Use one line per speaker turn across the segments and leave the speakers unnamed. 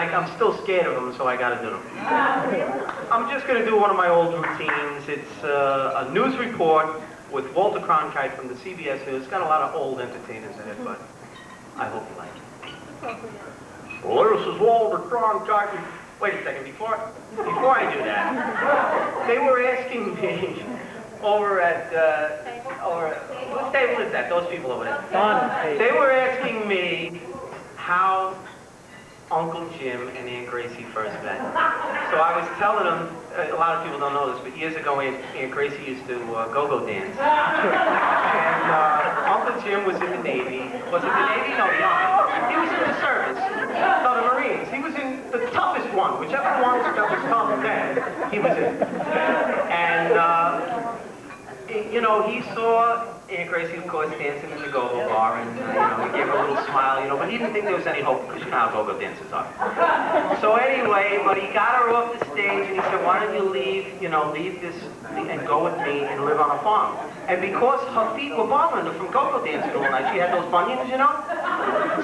I'm still scared of them, so I got to do them. I'm just going to do one of my old routines. It's a news report with Walter Cronkite from the CBS News. It's got a lot of old entertainers in it, but I hope you like it. Well, this is Walter Cronkite. Wait a second, before I do that, they were asking me over at, whose table is that? Those people over there. They were asking me how Uncle Jim and Aunt Gracie first met. So I was telling them, a lot of people don't know this, but years ago Aunt Gracie used to go-go dance. And Uncle Jim was in the Navy. Was it the Navy? No, the Army. He was in the service. No, the Marines. He was in the toughest one. Whichever one that was tough then, he was in. And, you know, he saw Aunt Gracie, of course, dancing in the go-go bar, and, you know, he gave her a little smile, you know, but he didn't think there was any hope, because you know how go-go dancers are. So anyway, but he got her off the stage, and he said, why don't you leave this, and go with me and live on a farm? And because her feet were bothering her from go-go dancing all night, she had those bunions, you know?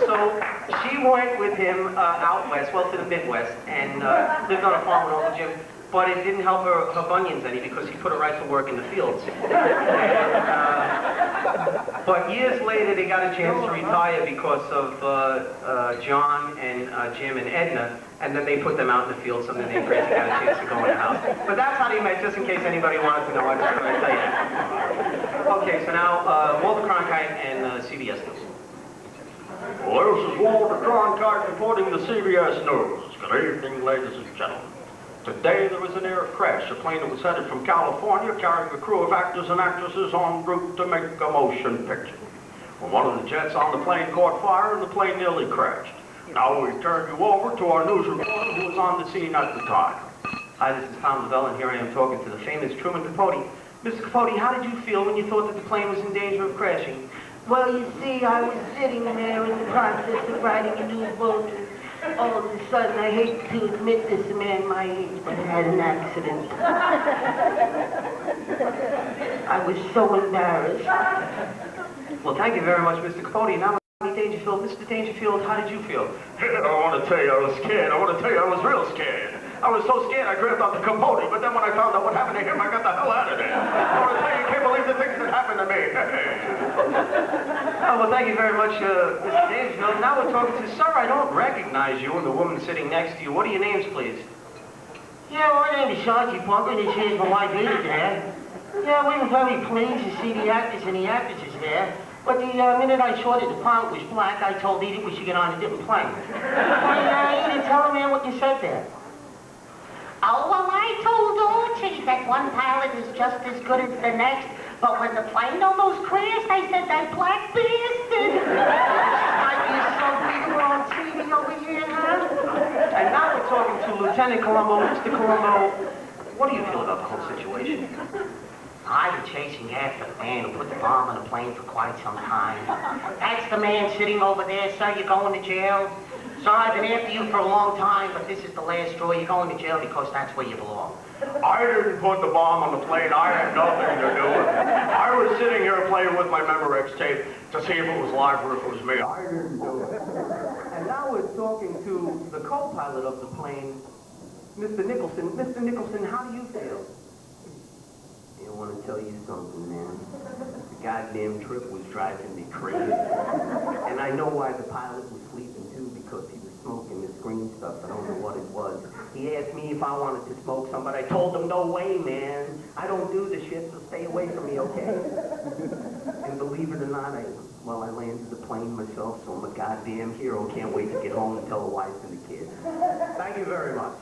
So she went with him out west, well, to the Midwest, and lived on a farm with Uncle Jim. But it didn't help her bunions any because he put her right to work in the fields. But years later, they got a chance to retire because of John and Jim and Edna, and then they put them out in the field, so then Aunt Gracie got a chance to go in the house. But that's how they met, just in case anybody wanted to know. I just going to tell you that. Okay, so now Walter Cronkite and CBS News.
Well, this is Walter Cronkite reporting the CBS News. Good evening, ladies and gentlemen. Today there was an air crash. A plane that was headed from California carrying a crew of actors and actresses en route to make a motion picture. When one of the jets on the plane caught fire and the plane nearly crashed. Now we turn you over to our news reporter who was on the scene at the time.
Hi, this is Tom Lavelle, and here I am talking to the famous Truman Capote. Mr. Capote, how did you feel when you thought that the plane was in danger of crashing?
Well, you see, I was sitting there in the process of writing a new book. All of a sudden, I hate to admit this, a man my age, but I had an accident. I was so embarrassed.
Well, thank you very much, Mr. Capote. Now, Dangerfield. Mr. Dangerfield, how did you feel?
I want to tell you I was scared. I want to tell you I was real scared. I was so scared I grabbed onto Capote, but then when I found out what happened to him, I got the hell out of there. I want to tell you, you can't believe the things that happened to me.
Oh, well, thank you very much, Mr. Dangerfield. Now we're talking to, sir, I don't recognize you and the woman sitting next to you. What are your names, please?
Yeah, my name is Archie Punker, and this here's my wife, Edith there. Yeah, we were very pleased to see the actors and the actresses there. But the minute I saw that the pilot was black, I told Edith we should get on a different plane. Edith, tell me what you said there.
Oh, well, I told Archie that one pilot is just as good as the next, but when the plane almost crashed, I said, that black bastard!
Like you're so big on TV over here, huh?
And now we're talking to Lieutenant Colombo. Mr. Colombo, what do you feel about the whole situation?
I've been chasing after the man who put the bomb on the plane for quite some time. That's the man sitting over there, sir. You're going to jail. Sir, I've been after you for a long time, but this is the last straw. You're going to jail because that's where you belong.
I didn't put the bomb on the plane. I had nothing to do with it. I was sitting here playing with my Memorex tape to see if it was live or if it was me. I didn't do it.
And now we're talking to the co-pilot of the plane, Mr. Nicholson. Mr. Nicholson, how do you feel?
I want to tell you something, man. The goddamn trip was driving me crazy. And I know why the pilot was sleeping, too, because he was smoking this green stuff. I don't know what it was. He asked me if I wanted to smoke some, but I told him, no way, man. I don't do the shit, so stay away from me, okay? And believe it or not, I landed the plane myself, so I'm a goddamn hero. Can't wait to get home and tell the wife and the kids.
Thank you very much.